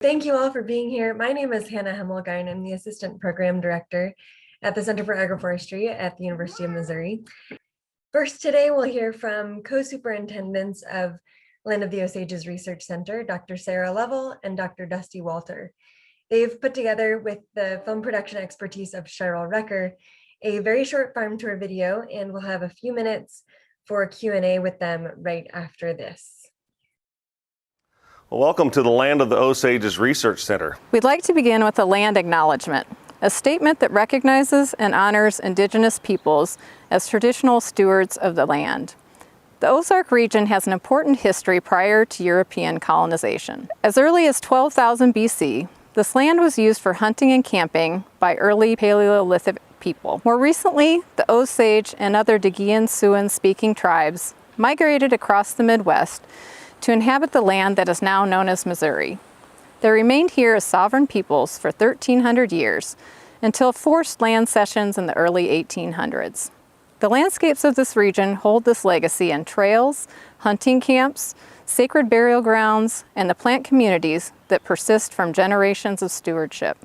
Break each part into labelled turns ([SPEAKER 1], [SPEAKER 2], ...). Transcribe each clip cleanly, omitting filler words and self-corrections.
[SPEAKER 1] Thank you all for being here. My name is Hannah Hemmelgein. I'm the Assistant Program Director at the Center for Agroforestry at the University of Missouri. First, today we'll hear from Co-Superintendents of Land of the Osages Research Center, Dr. Sarah Lovell and Dr. Dusty Walter. They've put together, with the film production expertise of Cheryl Recker, a very short farm tour video, and we'll have a few minutes for a Q&A with them right after this.
[SPEAKER 2] Well, welcome to the Land of the Osages Research Center.
[SPEAKER 3] We'd like to begin with a land acknowledgement, a statement that recognizes and honors Indigenous peoples as traditional stewards of the land. The Ozark region has an important history prior to European colonization. As early as 12,000 BC, this land was used for hunting and camping by early Paleolithic people. More recently, the Osage and other Degian-Siouan-speaking tribes migrated across the Midwest to inhabit the land that is now known as Missouri. They remained here as sovereign peoples for 1,300 years until forced land cessions in the early 1800s. The landscapes of this region hold this legacy in trails, hunting camps, sacred burial grounds, and the plant communities that persist from generations of stewardship.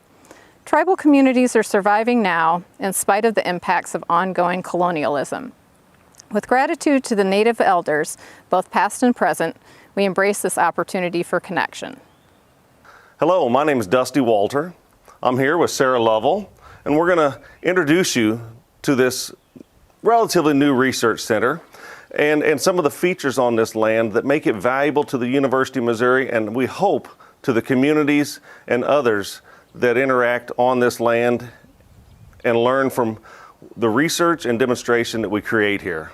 [SPEAKER 3] Tribal communities are surviving now in spite of the impacts of ongoing colonialism. With gratitude to the Native elders, both past and present, we embrace this opportunity for connection.
[SPEAKER 2] Hello, my name is Dusty Walter. I'm here with Sarah Lovell, and we're going to introduce you to this relatively new research center and some of the features on this land that make it valuable to the University of Missouri, and we hope to the communities and others that interact on this land and learn from the research and demonstration that we create here.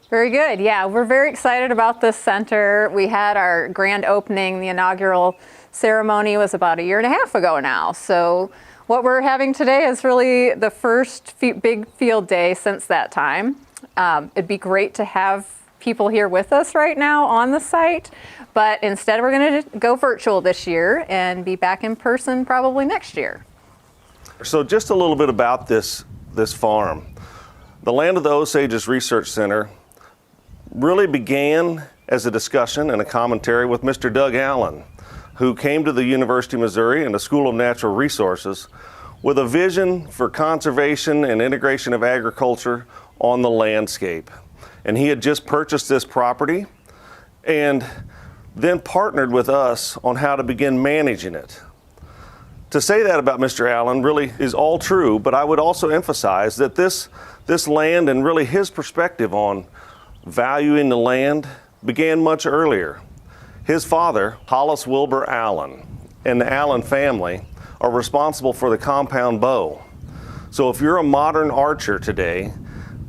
[SPEAKER 3] Very good. Yeah, we're very excited about this center. We had our grand opening. The inaugural ceremony was about 1.5 years ago now. So what we're having today is really the first big field day since that time. It'd be great to have people here with us right now on the site, but instead we're going to go virtual this year and be back in person probably next year.
[SPEAKER 2] So just a little bit about this farm. The Land of the Osages Research Center really began as a discussion and a commentary with Mr. Doug Allen, who came to the University of Missouri and the School of Natural Resources with a vision for conservation and integration of agriculture on the landscape. And he had just purchased this property and then partnered with us on how to begin managing it. To say that about Mr. Allen really is all true, but I would also emphasize that this land and really his perspective on valuing the land began much earlier. His father, Hollis Wilbur Allen, and the Allen family are responsible for the compound bow. So if you're a modern archer today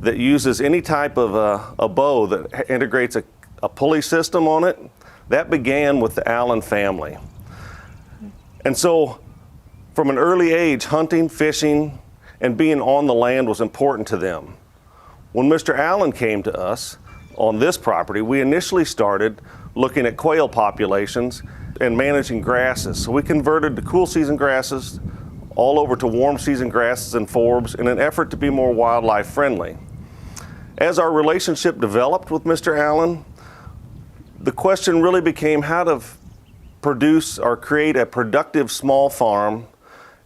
[SPEAKER 2] that uses any type of a bow that integrates a pulley system on it, that began with the Allen family. And so from an early age, hunting, fishing, and being on the land was important to them. When Mr. Allen came to us on this property, we initially started looking at quail populations and managing grasses. So we converted the cool season grasses all over to warm season grasses and forbs in an effort to be more wildlife friendly. As our relationship developed with Mr. Allen, the question really became how to produce or create a productive small farm.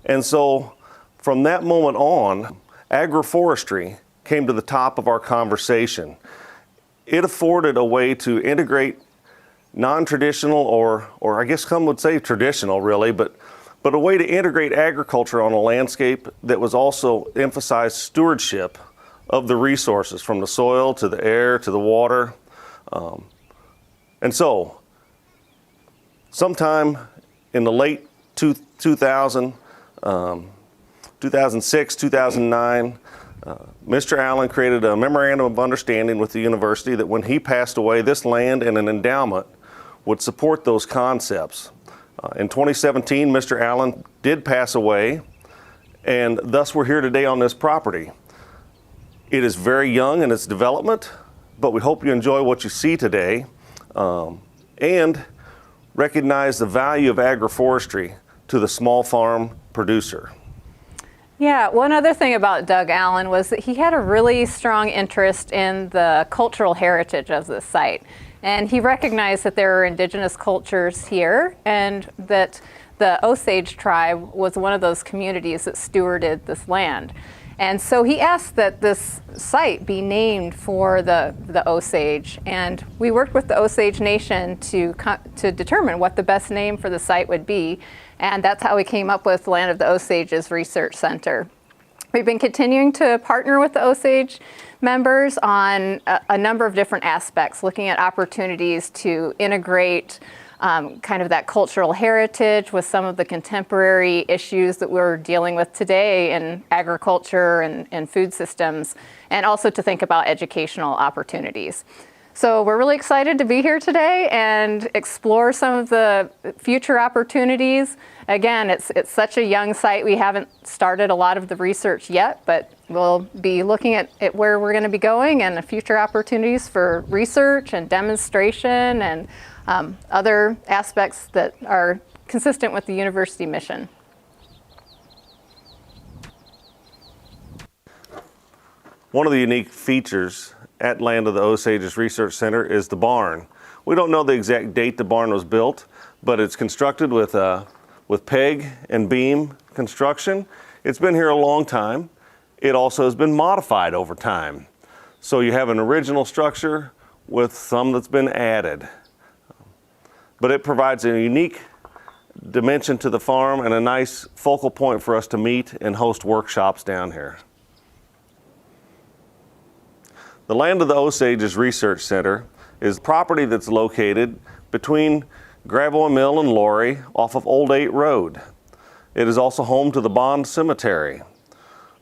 [SPEAKER 2] And so from that moment on, agroforestry came to the top of our conversation. It afforded a way to integrate non-traditional or I guess some would say traditional really, but a way to integrate agriculture on a landscape that was also emphasized stewardship of the resources from the soil to the air to the water. And so sometime in the late 2006, 2009, Mr. Allen created a memorandum of understanding with the university that when he passed away, this land and an endowment would support those concepts. In 2017, Mr. Allen did pass away, and thus we're here today on this property. It is very young in its development, but we hope you enjoy what you see today and recognize the value of agroforestry to the small farm producer.
[SPEAKER 3] Yeah, one other thing about Doug Allen was that he had a really strong interest in the cultural heritage of the site. And he recognized that there are indigenous cultures here and that the Osage tribe was one of those communities that stewarded this land. And so he asked that this site be named for the Osage, and we worked with the Osage Nation to determine what the best name for the site would be, and that's how we came up with Land of the Osages Research Center. We've been continuing to partner with the Osage members on a number of different aspects, looking at opportunities to integrate kind of that cultural heritage with some of the contemporary issues that we're dealing with today in agriculture and food systems, and also to think about educational opportunities. So we're really excited to be here today and explore some of the future opportunities. Again, it's such a young site. We haven't started a lot of the research yet, but we'll be looking at where we're going to be going and the future opportunities for research and demonstration and other aspects that are consistent with the university mission.
[SPEAKER 2] One of the unique features at Land of the Osages Research Center is the barn. We don't know the exact date the barn was built, but it's constructed with peg and beam construction. It's been here a long time. It also has been modified over time. So you have an original structure with some that's been added. But it provides a unique dimension to the farm and a nice focal point for us to meet and host workshops down here. The Land of the Osages Research Center is property that's located between Gravel and Mill and Laurie off of Old 8 Road. It is also home to the Bond Cemetery.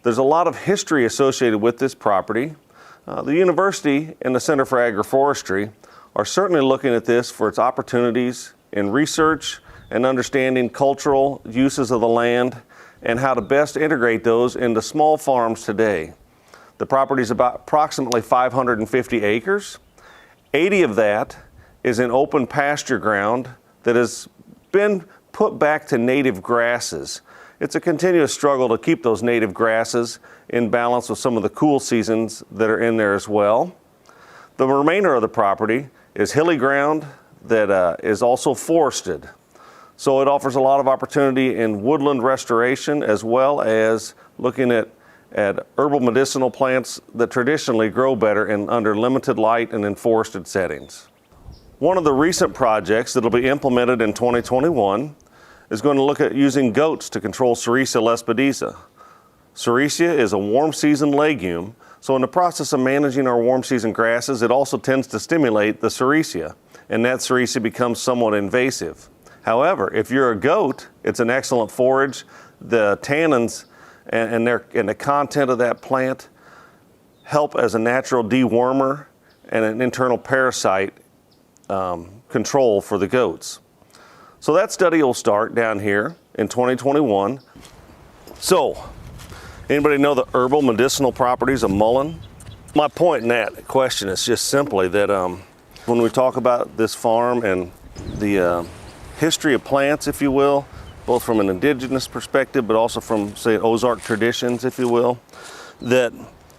[SPEAKER 2] There's a lot of history associated with this property. The university and the Center for Agroforestry are certainly looking at this for its opportunities in research and understanding cultural uses of the land and how to best integrate those into small farms today. The property is about approximately 550 acres. 80 of that is in open pasture ground that has been put back to native grasses. It's a continuous struggle to keep those native grasses in balance with some of the cool seasons that are in there as well. The remainder of the property is hilly ground that is also forested. So it offers a lot of opportunity in woodland restoration as well as looking at herbal medicinal plants that traditionally grow better under limited light and in forested settings. One of the recent projects that will be implemented in 2021 is going to look at using goats to control Sericea lespedeza. Sericea is a warm season legume, so in the process of managing our warm season grasses, it also tends to stimulate the Sericea, and that Sericea becomes somewhat invasive. However, if you're a goat, it's an excellent forage. The tannins and the content of that plant help as a natural dewormer and an internal parasite control for the goats. So that study will start down here in 2021. So, anybody know the herbal medicinal properties of mullein? My point in that question is just simply that when we talk about this farm and the history of plants, if you will, both from an indigenous perspective, but also from, say, Ozark traditions, if you will, that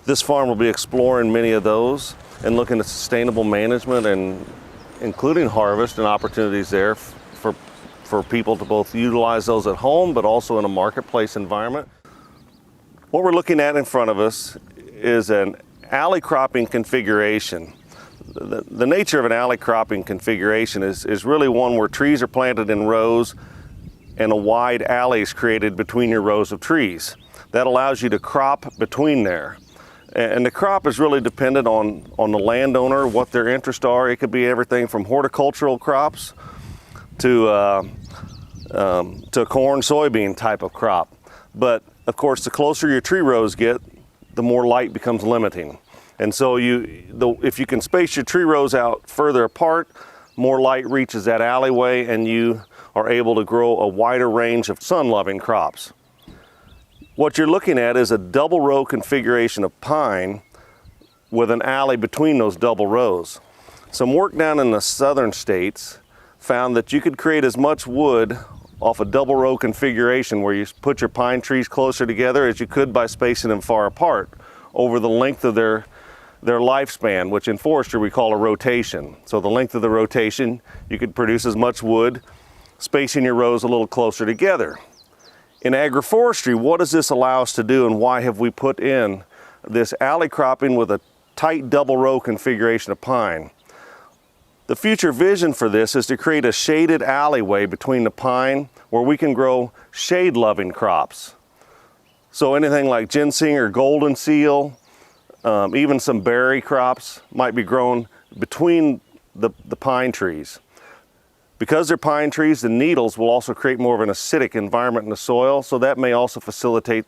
[SPEAKER 2] this farm will be exploring many of those and looking at sustainable management and including harvest and opportunities there for people to both utilize those at home, but also in a marketplace environment. What we're looking at in front of us is an alley cropping configuration. The nature of an alley cropping configuration is really one where trees are planted in rows and a wide alley is created between your rows of trees. That allows you to crop between there. And the crop is really dependent on the landowner, what their interests are. It could be everything from horticultural crops to corn, soybean type of crop. But of course, the closer your tree rows get, the more light becomes limiting. And so if you can space your tree rows out further apart, more light reaches that alleyway and you are able to grow a wider range of sun-loving crops. What you're looking at is a double row configuration of pine with an alley between those double rows. Some work down in the southern states found that you could create as much wood off a double row configuration where you put your pine trees closer together as you could by spacing them far apart over the length of their their lifespan, which in forestry we call a rotation. So the length of the rotation, you could produce as much wood, spacing your rows a little closer together. In agroforestry, what does this allow us to do, and why have we put in this alley cropping with a tight double row configuration of pine? The future vision for this is to create a shaded alleyway between the pine where we can grow shade-loving crops. So anything like ginseng or golden seal, even some berry crops might be grown between the pine trees. Because they're pine trees, the needles will also create more of an acidic environment in the soil, so that may also facilitate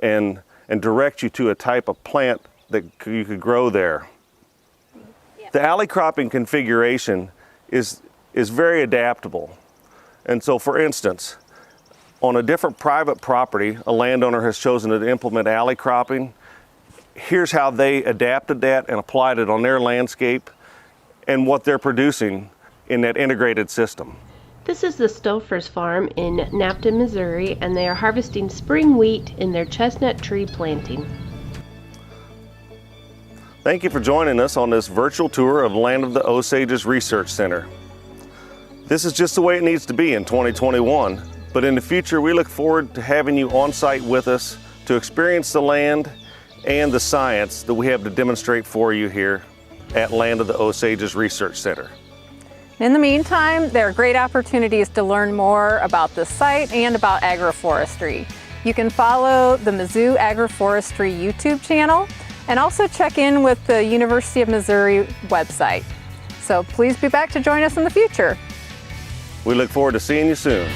[SPEAKER 2] and direct you to a type of plant that you could grow there. Yeah. The alley cropping configuration is very adaptable. And so, for instance, on a different private property, a landowner has chosen to implement alley cropping. Here's how they adapted that and applied it on their landscape and what they're producing in that integrated system.
[SPEAKER 4] This is the Stofers farm in Napton, Missouri, and they are harvesting spring wheat in their chestnut tree planting.
[SPEAKER 2] Thank you for joining us on this virtual tour of Land of the Osages Research Center. This is just the way it needs to be in 2021, but in the future we look forward to having you on site with us to experience the land and the science that we have to demonstrate for you here at Land of the Osages Research Center.
[SPEAKER 3] In the meantime, there are great opportunities to learn more about the site and about agroforestry. You can follow the Mizzou Agroforestry YouTube channel and also check in with the University of Missouri website. So please be back to join us in the future.
[SPEAKER 2] We look forward to seeing you soon.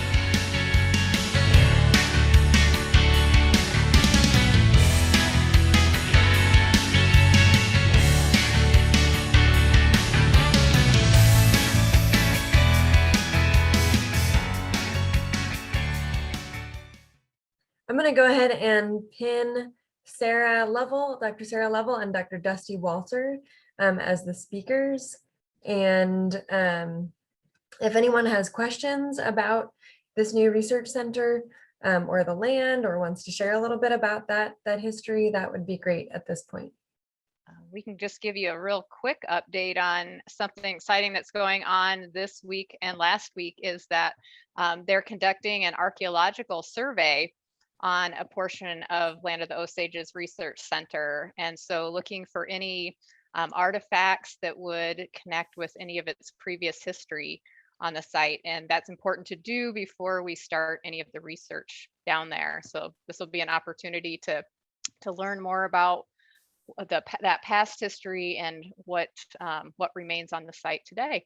[SPEAKER 1] I'm going to go ahead and pin Sarah Lovell, Dr. Sarah Lovell and Dr. Dusty Walter as the speakers. And if anyone has questions about this new research center or the land, or wants to share a little bit about that history, that would be great at this point.
[SPEAKER 3] We can just give you a real quick update on something exciting that's going on this week and last week is that they're conducting an archaeological survey on a portion of Land of the Osages Research Center. And so looking for any artifacts that would connect with any of its previous history on the site. And that's important to do before we start any of the research down there. So this will be an opportunity to learn more about that past history and what remains on the site today.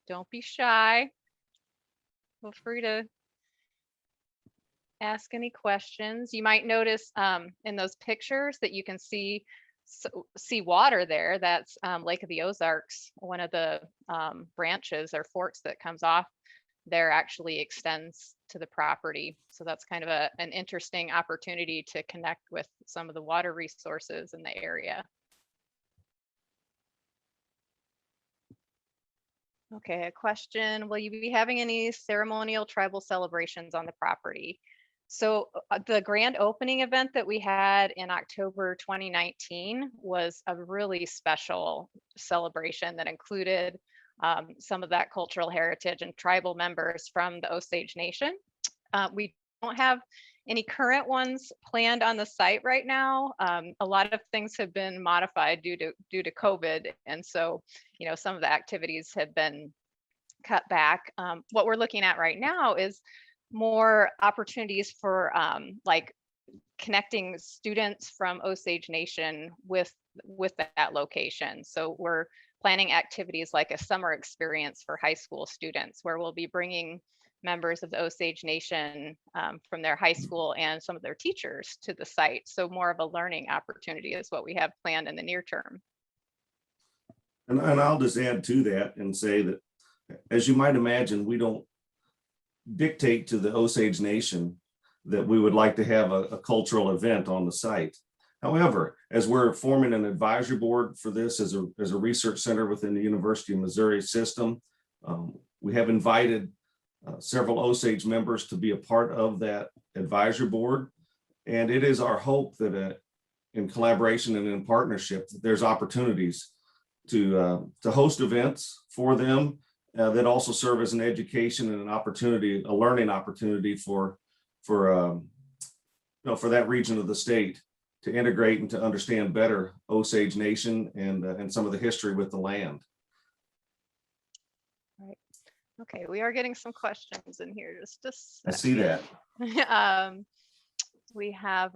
[SPEAKER 3] Don't be shy. Feel free to ask any questions. You might notice in those pictures that you can see water there. That's Lake of the Ozarks. One of the branches or forks that comes off there actually extends to the property. So that's kind of an interesting opportunity to connect with some of the water resources in the area. Okay, a question. Will you be having any ceremonial tribal celebrations on the property? So the grand opening event that we had in October 2019 was a really special celebration that included some of that cultural heritage and tribal members from the Osage Nation. We don't have any current ones planned on the site right now. A lot of things have been modified due to COVID, and so some of the activities have been cut back. What we're looking at right now is more opportunities for like connecting students from Osage Nation with that location. So we're planning activities like a summer experience for high school students, where we'll be bringing members of the Osage Nation from their high school and some of their teachers to the site. So more of a learning opportunity is what we have planned in the near term.
[SPEAKER 2] And I'll just add to that and say that, as you might imagine, we don't dictate to the Osage Nation that we would like to have a cultural event on the site. However, as we're forming an advisory board for this as a research center within the University of Missouri system, we have invited several Osage members to be a part of that advisory board. And it is our hope that in collaboration and in partnership, that there's opportunities to host events for them that also serve as an education and an opportunity, a learning opportunity for that region of the state to integrate and to understand better Osage Nation and some of the history with the land.
[SPEAKER 3] Right. Okay, we are getting some questions in here. Just a
[SPEAKER 2] I see that.
[SPEAKER 3] We have,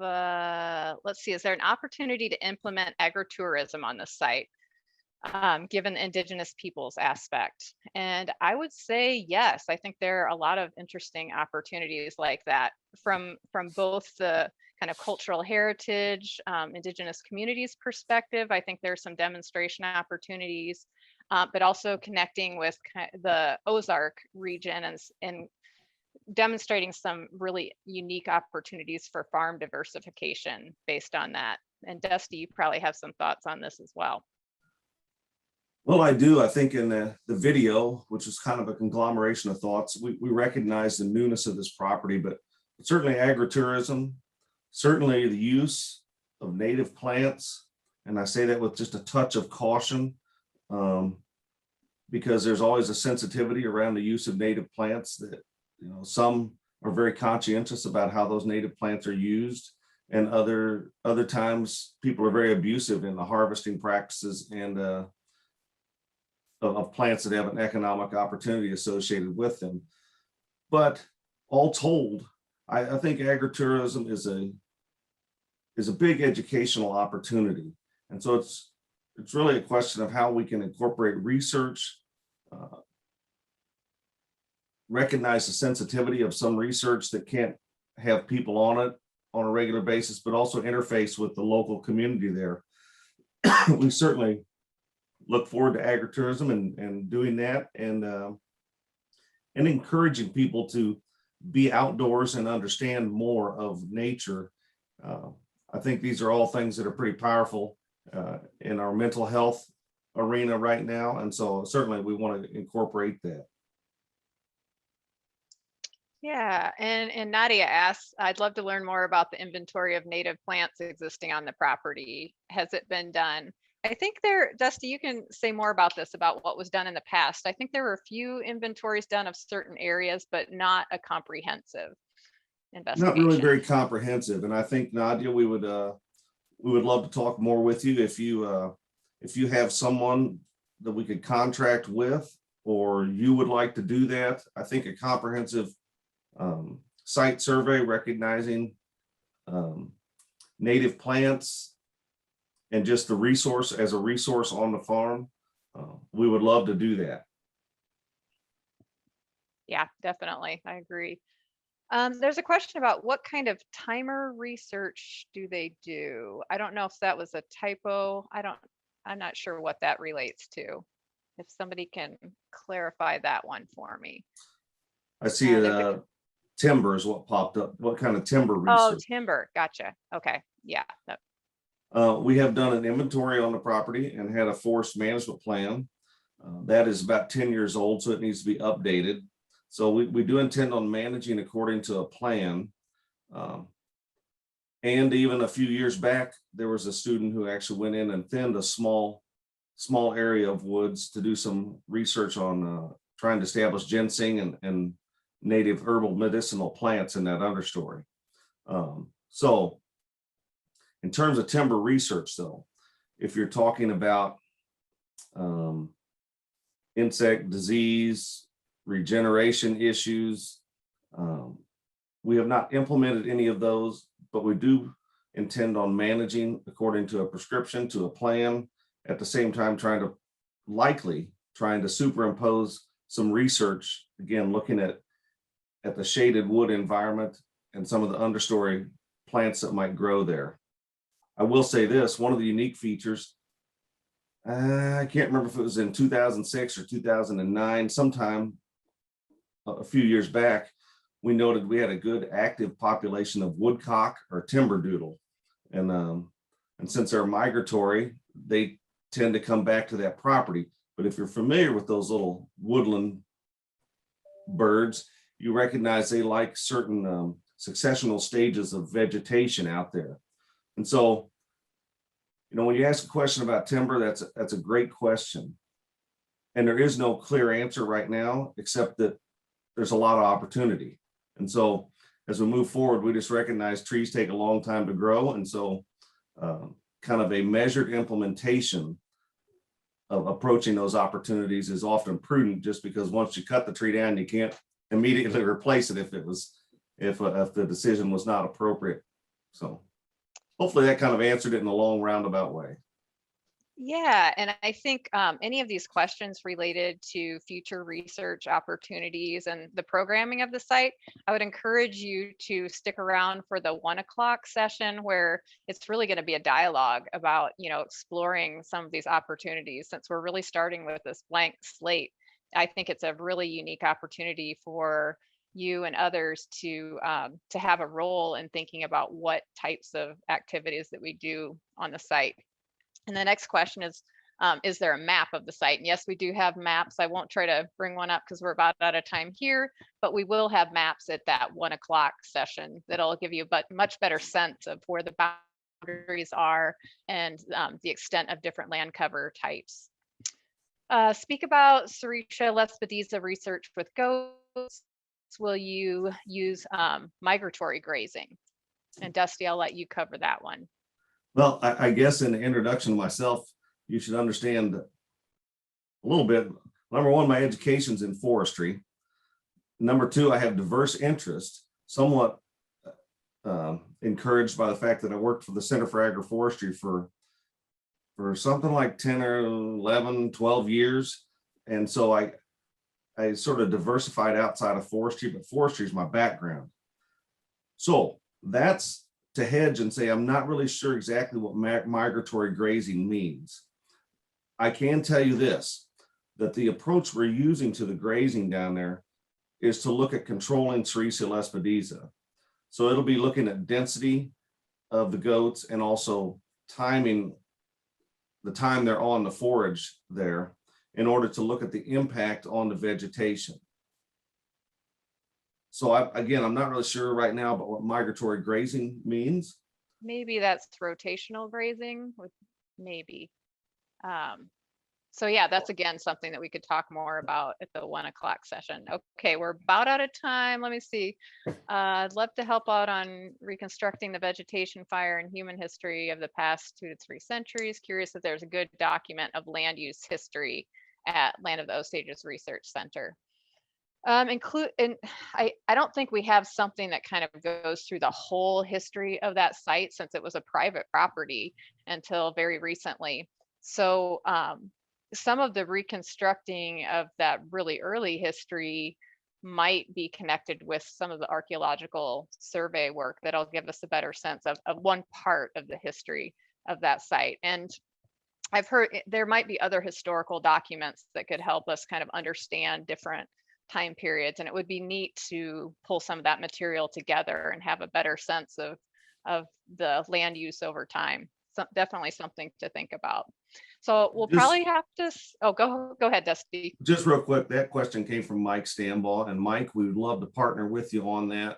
[SPEAKER 3] let's see, is there an opportunity to implement agritourism on the site, given the indigenous peoples aspect? And I would say yes. I think there are a lot of interesting opportunities like that from both the kind of cultural heritage, indigenous communities perspective. I think there's some demonstration opportunities, but also connecting with the Ozark region and demonstrating some really unique opportunities for farm diversification based on that. And Dusty, you probably have some thoughts on this as well.
[SPEAKER 2] Well, I do. I think in the video, which is kind of a conglomeration of thoughts, we recognize the newness of this property, but certainly agritourism, certainly the use of native plants. And I say that with just a touch of caution, because there's always a sensitivity around the use of native plants that, some are very conscientious about how those native plants are used. And other times people are very abusive in the harvesting practices and of plants that have an economic opportunity associated with them. But all told, I think agritourism is a big educational opportunity. And so it's really a question of how we can incorporate research, recognize the sensitivity of some research that can't have people on it on a regular basis, but also interface with the local community there. We certainly look forward to agritourism and doing that and encouraging people to be outdoors and understand more of nature. I think these are all things that are pretty powerful in our mental health arena right now. And so certainly we want to incorporate that.
[SPEAKER 3] Yeah, and Nadia asks, I'd love to learn more about the inventory of native plants existing on the property. Has it been done? I think Dusty, you can say more about this, about what was done in the past. I think there were a few inventories done of certain areas, but not a comprehensive investigation.
[SPEAKER 2] Not really very comprehensive. And I think, Nadia, we would love to talk more with you if you have someone that we could contract with, or you would like to do that. I think a comprehensive site survey recognizing native plants and just the resource as a resource on the farm, we would love to do that.
[SPEAKER 3] Yeah, definitely. I agree. There's a question about what kind of timer research do they do? I don't know if that was a typo. I'm not sure what that relates to. If somebody can clarify that one for me.
[SPEAKER 2] I see timber is what popped up. What kind of timber research?
[SPEAKER 3] Oh, timber. Gotcha. Okay. Yeah.
[SPEAKER 2] We have done an inventory on the property and had a forest management plan. That is about 10 years old, so it needs to be updated. So we do intend on managing according to a plan. And even a few years back, there was a student who actually went in and thinned a small area of woods to do some research on trying to establish ginseng and native herbal medicinal plants in that understory. So in terms of timber research, though, if you're talking about insect disease, regeneration issues, we have not implemented any of those, but we do intend on managing according to a prescription, to a plan, at the same time trying to superimpose some research, again, looking at the shaded wood environment and some of the understory plants that might grow there. I will say this, one of the unique features, I can't remember if it was in 2006 or 2009, sometime a few years back, we noted we had a good active population of woodcock or timber doodle. And since they're migratory, they tend to come back to that property. But if you're familiar with those little woodland birds, you recognize they like certain successional stages of vegetation out there. And so, you know, when you ask a question about timber, that's a great question. And there is no clear answer right now, except that there's a lot of opportunity. And so as we move forward, we just recognize trees take a long time to grow. And so kind of a measured implementation of approaching those opportunities is often prudent, just because once you cut the tree down, you can't immediately replace it if the decision was not appropriate. So hopefully that kind of answered it in a long roundabout way.
[SPEAKER 3] Yeah, and I think any of these questions related to future research opportunities and the programming of the site, I would encourage you to stick around for the 1 o'clock session, where it's really going to be a dialogue about, you know, exploring some of these opportunities. Since we're really starting with this blank slate, I think it's a really unique opportunity for you and others to have a role in thinking about what types of activities that we do on the site. And the next question is there a map of the site? And yes, we do have maps. I won't try to bring one up because we're about out of time here, but we will have maps at that 1 o'clock session that'll give you a much better sense of where the boundaries are and the extent of different land cover types. Speak about Serratia lespedeza research with goats. Will you use migratory grazing? And Dusty, I'll let you cover that one.
[SPEAKER 2] Well, I guess in the introduction to myself, you should understand a little bit. Number one, my education's in forestry. Number two, I have diverse interests, somewhat encouraged by the fact that I worked for the Center for Agroforestry for something like 10 or 11, 12 years. And so I sort of diversified outside of forestry, but forestry is my background. So that's to hedge and say, I'm not really sure exactly what migratory grazing means. I can tell you this, that the approach we're using to the grazing down there is to look at controlling Serratia lespedeza. So it'll be looking at density of the goats and also timing the time they're on the forage there in order to look at the impact on the vegetation. So I'm not really sure right now about what migratory grazing means.
[SPEAKER 3] Maybe that's rotational grazing, maybe. So yeah, that's again something that we could talk more about at the 1 o'clock session. Okay, we're about out of time. Let me see. I'd love to help out on reconstructing the vegetation, fire, and human history of the past 2 to 3 centuries. Curious if there's a good document of land use history at Land of the Osages Research Center. I don't think we have something that kind of goes through the whole history of that site, since it was a private property until very recently. So some of the reconstructing of that really early history might be connected with some of the archaeological survey work that'll give us a better sense of one part of the history of that site. And I've heard there might be other historical documents that could help us kind of understand different time periods, and it would be neat to pull some of that material together and have a better sense of the land use over time. So definitely something to think about. So we'll probably have to, go ahead, Dusty.
[SPEAKER 2] Just real quick, that question came from Mike Stambaugh, and Mike, we would love to partner with you on that.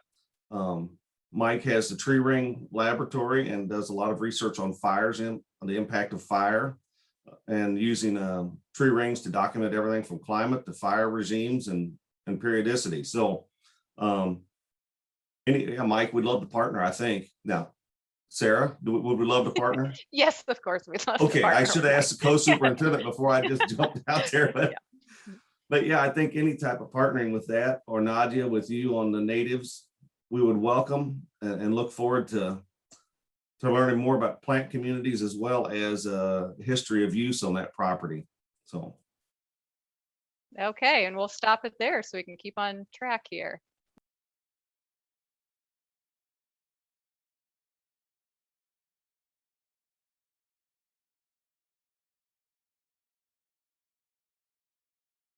[SPEAKER 2] Mike has the tree ring laboratory and does a lot of research on fires and on the impact of fire, and using tree rings to document everything from climate to fire regimes and periodicity. So Mike, we'd love to partner, I think. Now, Sarah, would we love to partner?
[SPEAKER 3] Yes, of course, we'd love to
[SPEAKER 2] Okay,
[SPEAKER 3] partner.
[SPEAKER 2] I should have asked the co-superintendent before I just jumped out there. But yeah, I think any type of partnering with that, or Nadia with you on the natives, we would welcome and look forward to learning more about plant communities as well as history of use on that property. So.
[SPEAKER 3] Okay, and we'll stop it there so we can keep on track here.